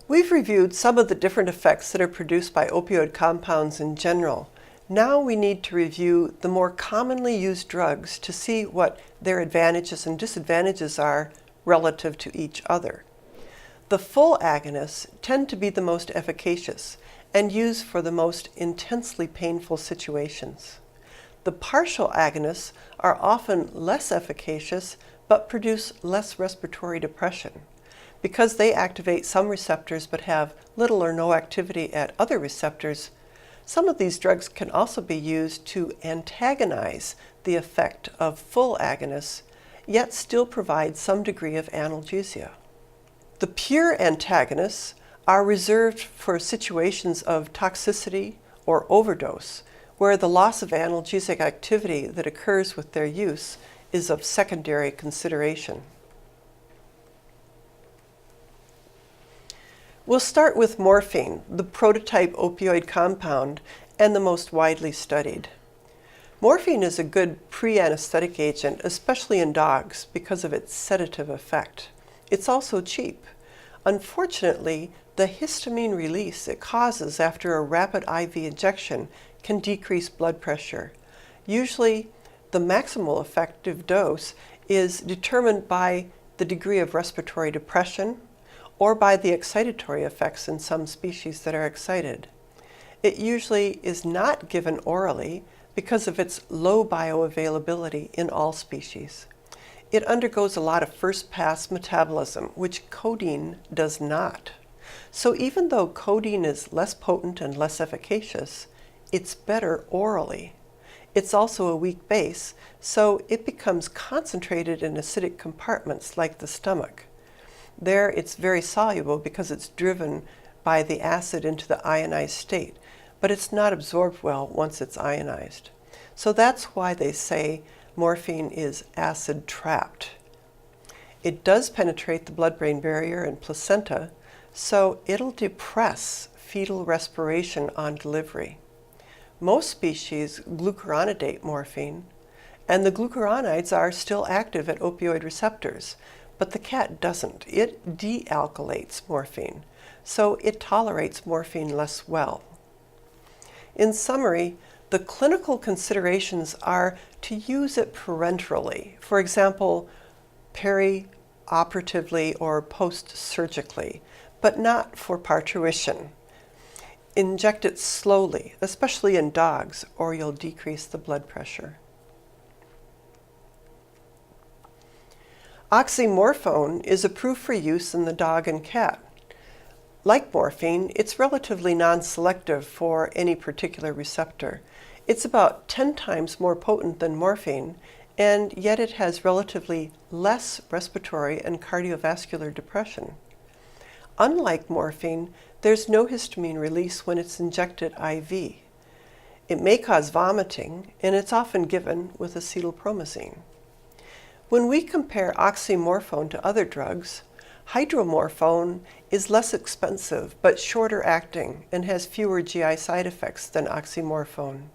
We've reviewed some of the different effects that are produced by opioid compounds in general. Now we need to review the more commonly used drugs to see what their advantages and disadvantages are relative to each other. The full agonists tend to be the most efficacious and used for the most intensely painful situations. The partial agonists are often less efficacious but produce less respiratory depression. Because they activate some receptors but have little or no activity at other receptors, some of these drugs can also be used to antagonize the effect of full agonists, yet still provide some degree of analgesia. The pure antagonists are reserved for situations of toxicity or overdose, where the loss of analgesic activity that occurs with their use is of secondary consideration. We'll start with morphine, the prototype opioid compound and the most widely studied. Morphine is a good pre-anesthetic agent, especially in dogs, because of its sedative effect. It's also cheap. Unfortunately, the histamine release it causes after a rapid IV injection can decrease blood pressure. Usually, the maximal effective dose is determined by the degree of respiratory depression or by the excitatory effects in some species that are excited. It usually is not given orally because of its low bioavailability in all species. It undergoes a lot of first-pass metabolism, which codeine does not. So even though codeine is less potent and less efficacious, it's better orally. It's also a weak base, so it becomes concentrated in acidic compartments like the stomach. There it's very soluble because it's driven by the acid into the ionized state, but it's not absorbed well once it's ionized. So that's why they say morphine is acid trapped. It does penetrate the blood-brain barrier and placenta, so it'll depress fetal respiration on delivery. Most species glucuronidate morphine, and the glucuronides are still active at opioid receptors. But the cat doesn't. It dealkylates morphine, so it tolerates morphine less well. In summary, the clinical considerations are to use it parenterally, for example, perioperatively or post-surgically, but not for parturition. Inject it slowly, especially in dogs, or you'll decrease the blood pressure. Oxymorphone is approved for use in the dog and cat. Like morphine, it's relatively non-selective for any particular receptor. It's about 10 times more potent than morphine, and yet it has relatively less respiratory and cardiovascular depression. Unlike morphine, there's no histamine release when it's injected IV. It may cause vomiting, and it's often given with acetylpromazine. When we compare oxymorphone to other drugs, hydromorphone is less expensive but shorter acting and has fewer GI side effects than oxymorphone.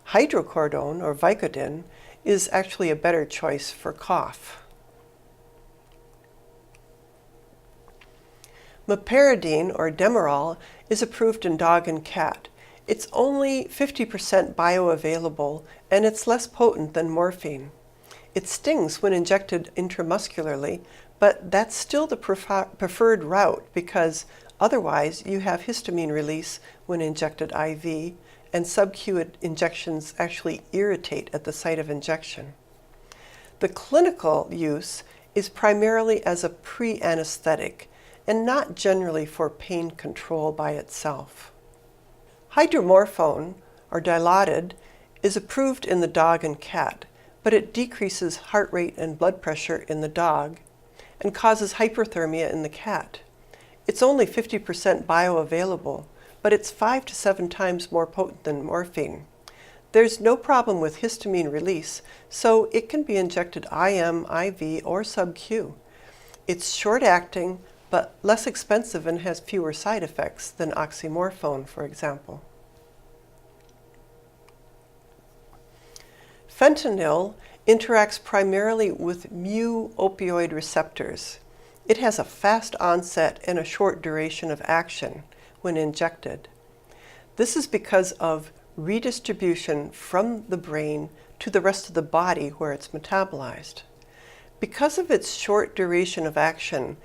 Hydrocodone or Vicodin is actually a better choice for cough. Meperidine or Demerol is approved in dog and cat. It's only 50% bioavailable and it's less potent than morphine. It stings when injected intramuscularly, but that's still the preferred route because otherwise you have histamine release when injected IV, and subcu injections actually irritate at the site of injection. The clinical use is primarily as a pre-anesthetic and not generally for pain control by itself. Hydromorphone, or Dilaudid, is approved in the dog and cat, but it decreases heart rate and blood pressure in the dog and causes hyperthermia in the cat. It's only 50% bioavailable, but it's 5 to 7 times more potent than morphine. There's no problem with histamine release, so it can be injected IM, IV, or sub-Q. It's short-acting, but less expensive and has fewer side effects than oxymorphone, for example. Fentanyl interacts primarily with mu opioid receptors. It has a fast onset and a short duration of action when injected. This is because of redistribution from the brain to the rest of the body where it's metabolized. Because of its short duration of action,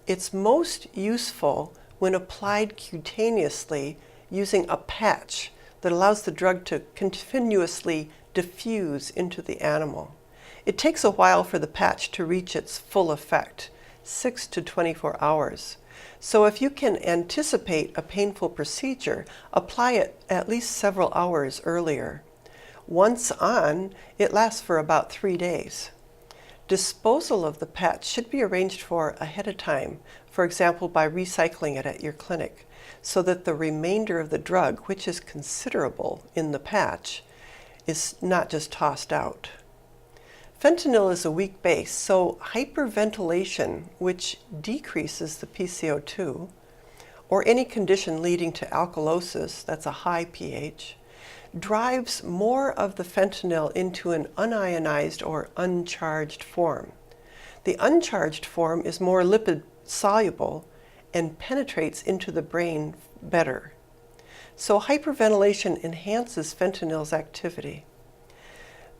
it's most useful when applied cutaneously using a patch that allows the drug to continuously diffuse into the animal. It takes a while for the patch to reach its full effect, 6 to 24 hours. So if you can anticipate a painful procedure, apply it at least several hours earlier. Once on, it lasts for about 3 days. Disposal of the patch should be arranged for ahead of time, for example by recycling it at your clinic, so that the remainder of the drug, which is considerable in the patch, is not just tossed out. Fentanyl is a weak base, so hyperventilation, which decreases the PCO2, or any condition leading to alkalosis, that's a high pH, drives more of the fentanyl into an unionized or uncharged form. The uncharged form is more lipid soluble and penetrates into the brain better. So hyperventilation enhances fentanyl's activity.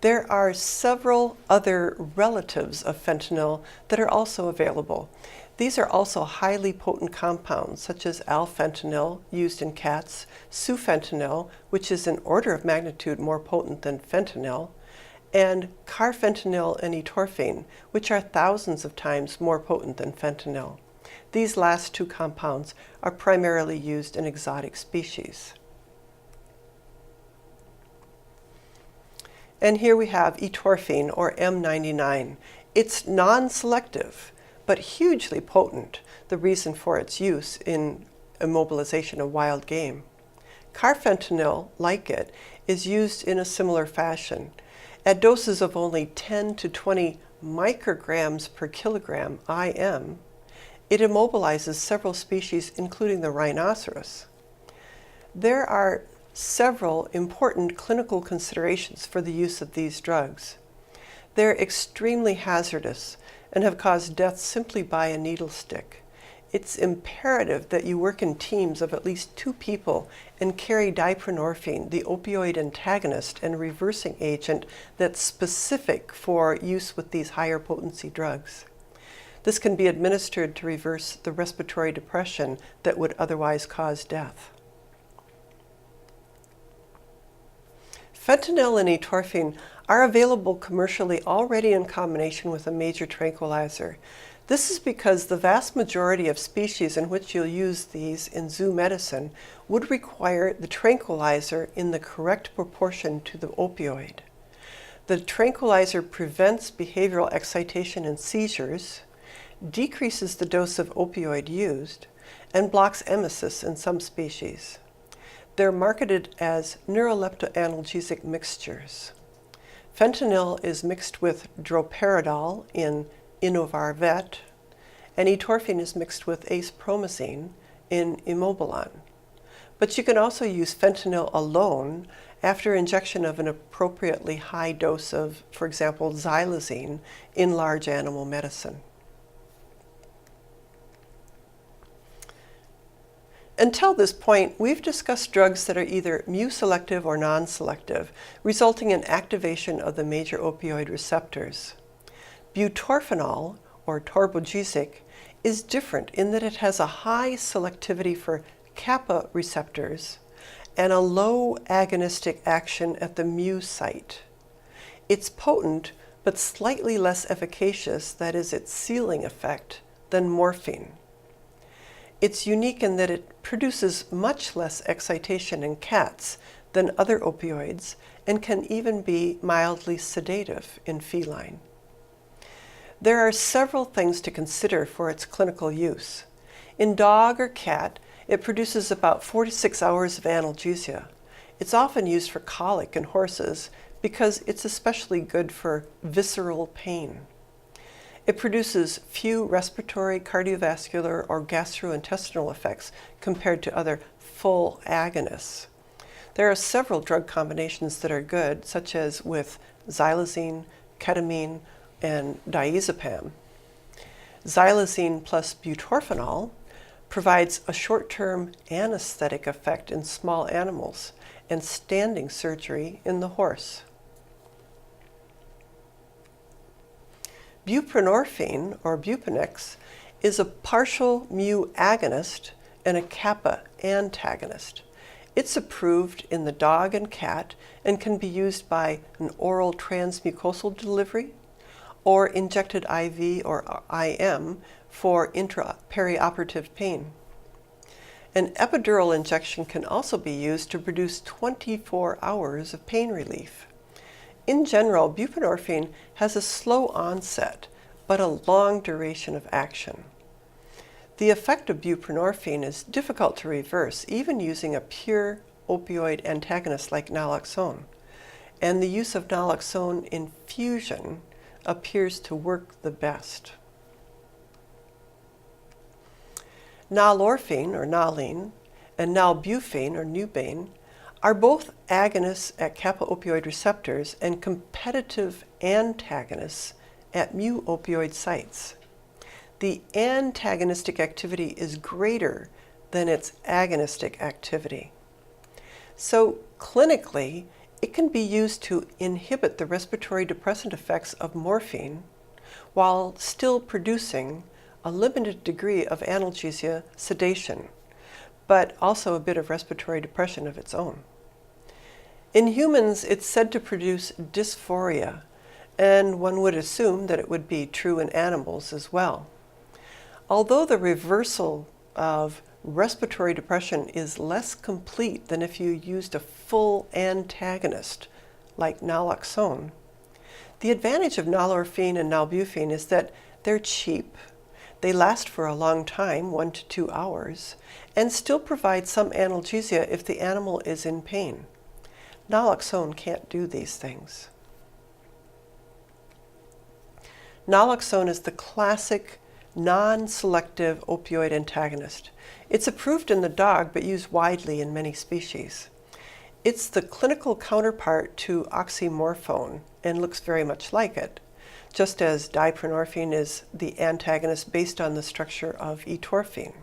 There are several other relatives of fentanyl that are also available. These are also highly potent compounds, such as alfentanil, used in cats, sufentanil, which is an order of magnitude more potent than fentanyl, and carfentanil and etorphine, which are thousands of times more potent than fentanyl. These last two compounds are primarily used in exotic species. And here we have etorphine, or M99. It's non-selective, but hugely potent, the reason for its use in immobilization of wild game. Carfentanil, like it, is used in a similar fashion. At doses of only 10 to 20 micrograms per kilogram IM, it immobilizes several species, including the rhinoceros. There are several important clinical considerations for the use of these drugs. They're extremely hazardous and have caused death simply by a needle stick. It's imperative that you work in teams of at least 2 people and carry buprenorphine, the opioid antagonist and reversing agent that's specific for use with these higher potency drugs. This can be administered to reverse the respiratory depression that would otherwise cause death. Fentanyl and etorphine are available commercially already in combination with a major tranquilizer. This is because the vast majority of species in which you'll use these in zoo medicine would require the tranquilizer in the correct proportion to the opioid. The tranquilizer prevents behavioral excitation and seizures, decreases the dose of opioid used, and blocks emesis in some species. They're marketed as neuroleptoanalgesic mixtures. Fentanyl is mixed with droperidol in Inovar Vet, and etorphine is mixed with acepromazine in Immobilan. But you can also use fentanyl alone after injection of an appropriately high dose of, for example, xylazine in large animal medicine. Until this point, we've discussed drugs that are either mu-selective or non-selective, resulting in activation of the major opioid receptors. Butorphanol, or torbogesic, is different in that it has a high selectivity for kappa receptors and a low agonistic action at the mu site. It's potent, but slightly less efficacious, that is, its ceiling effect, than morphine. It's unique in that it produces much less excitation in cats than other opioids and can even be mildly sedative in feline. There are several things to consider for its clinical use. In dog or cat, it produces about 4 to 6 hours of analgesia. It's often used for colic in horses because it's especially good for visceral pain. It produces few respiratory, cardiovascular, or gastrointestinal effects compared to other full agonists. There are several drug combinations that are good, such as with xylazine, ketamine, and diazepam. Xylazine plus butorphanol provides a short-term anesthetic effect in small animals and standing surgery in the horse. Buprenorphine, or Bupenex, is a partial mu agonist and a kappa antagonist. It's approved in the dog and cat and can be used by an oral transmucosal delivery or injected IV or IM for perioperative pain. An epidural injection can also be used to produce 24 hours of pain relief. In general, buprenorphine has a slow onset, but a long duration of action. The effect of buprenorphine is difficult to reverse, even using a pure opioid antagonist like naloxone, and the use of naloxone infusion appears to work the best. Nalorphine, or Naline, and nalbuphine, or Nubane, are both agonists at kappa opioid receptors and competitive antagonists at mu opioid sites. The antagonistic activity is greater than its agonistic activity. So clinically, it can be used to inhibit the respiratory depressant effects of morphine while still producing a limited degree of analgesia, sedation, but also a bit of respiratory depression of its own. In humans, it's said to produce dysphoria, and one would assume that it would be true in animals as well. Although the reversal of respiratory depression is less complete than if you used a full antagonist like naloxone, the advantage of nalorphine and nalbuphine is that they're cheap. They last for a long time, 1 to 2 hours, and still provide some analgesia if the animal is in pain. Naloxone can't do these things. Naloxone is the classic non-selective opioid antagonist. It's approved in the dog but used widely in many species. It's the clinical counterpart to oxymorphone and looks very much like it, just as diprenorphine is the antagonist based on the structure of etorphine.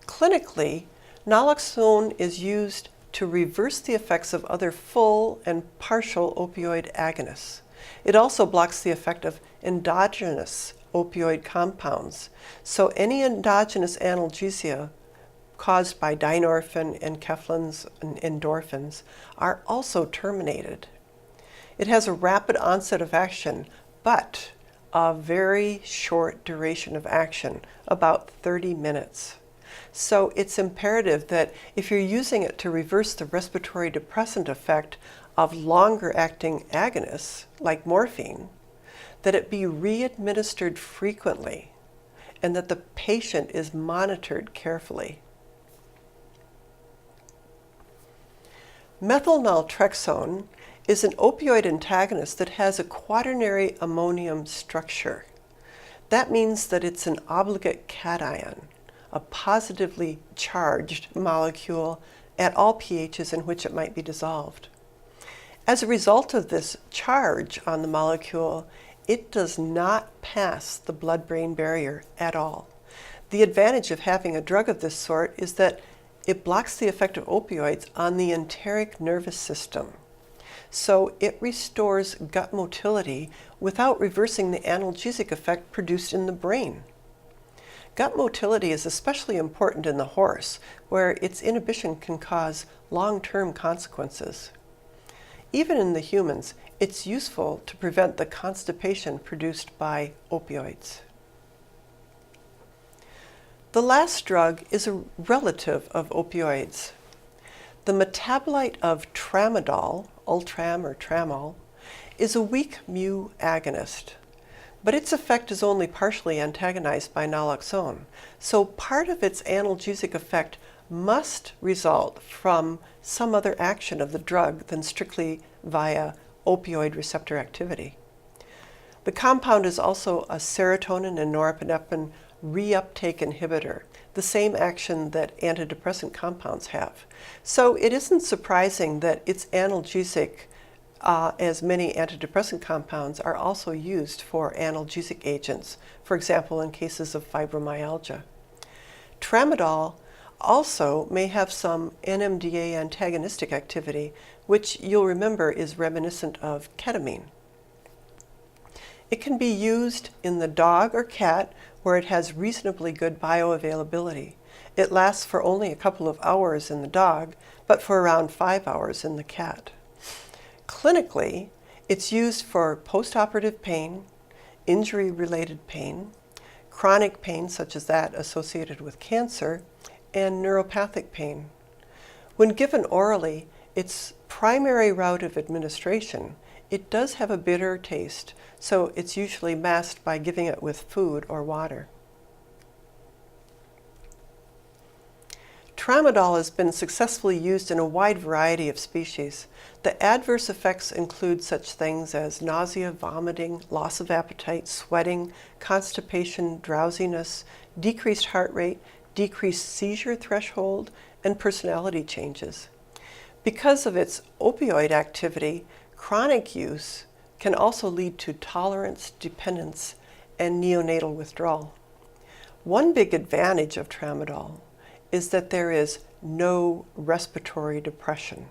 Clinically, naloxone is used to reverse the effects of other full and partial opioid agonists. It also blocks the effect of endogenous opioid compounds, so any endogenous analgesia caused by dynorphin, enkephalins, and endorphins are also terminated. It has a rapid onset of action, but a very short duration of action, about 30 minutes. So it's imperative that if you're using it to reverse the respiratory depressant effect of longer acting agonists like morphine, that it be re-administered frequently and that the patient is monitored carefully. Methylnaltrexone is an opioid antagonist that has a quaternary ammonium structure. That means that it's an obligate cation, a positively charged molecule at all pHs in which it might be dissolved. As a result of this charge on the molecule, it does not pass the blood-brain barrier at all. The advantage of having a drug of this sort is that it blocks the effect of opioids on the enteric nervous system. So it restores gut motility without reversing the analgesic effect produced in the brain. Gut motility is especially important in the horse, where its inhibition can cause long-term consequences. Even in the humans, it's useful to prevent the constipation produced by opioids. The last drug is a relative of opioids. The metabolite of tramadol, Ultram or Tramol, is a weak mu agonist, but its effect is only partially antagonized by naloxone, so part of its analgesic effect must result from some other action of the drug than strictly via opioid receptor activity. The compound is also a serotonin and norepinephrine reuptake inhibitor, the same action that antidepressant compounds have. So it isn't surprising that its analgesic as many antidepressant compounds are also used for analgesic agents, for example, in cases of fibromyalgia. Tramadol also may have some NMDA antagonistic activity, which you'll remember is reminiscent of ketamine. It can be used in the dog or cat where it has reasonably good bioavailability. It lasts for only a couple of hours in the dog, but for around 5 hours in the cat. Clinically, it's used for postoperative pain, injury-related pain, chronic pain such as that associated with cancer, and neuropathic pain. When given orally, its primary route of administration, it does have a bitter taste, so it's usually masked by giving it with food or water. Tramadol has been successfully used in a wide variety of species. The adverse effects include such things as nausea, vomiting, loss of appetite, sweating, constipation, drowsiness, decreased heart rate, decreased seizure threshold, and personality changes. Because of its opioid activity, chronic use can also lead to tolerance, dependence, and neonatal withdrawal. One big advantage of tramadol is that there is no respiratory depression.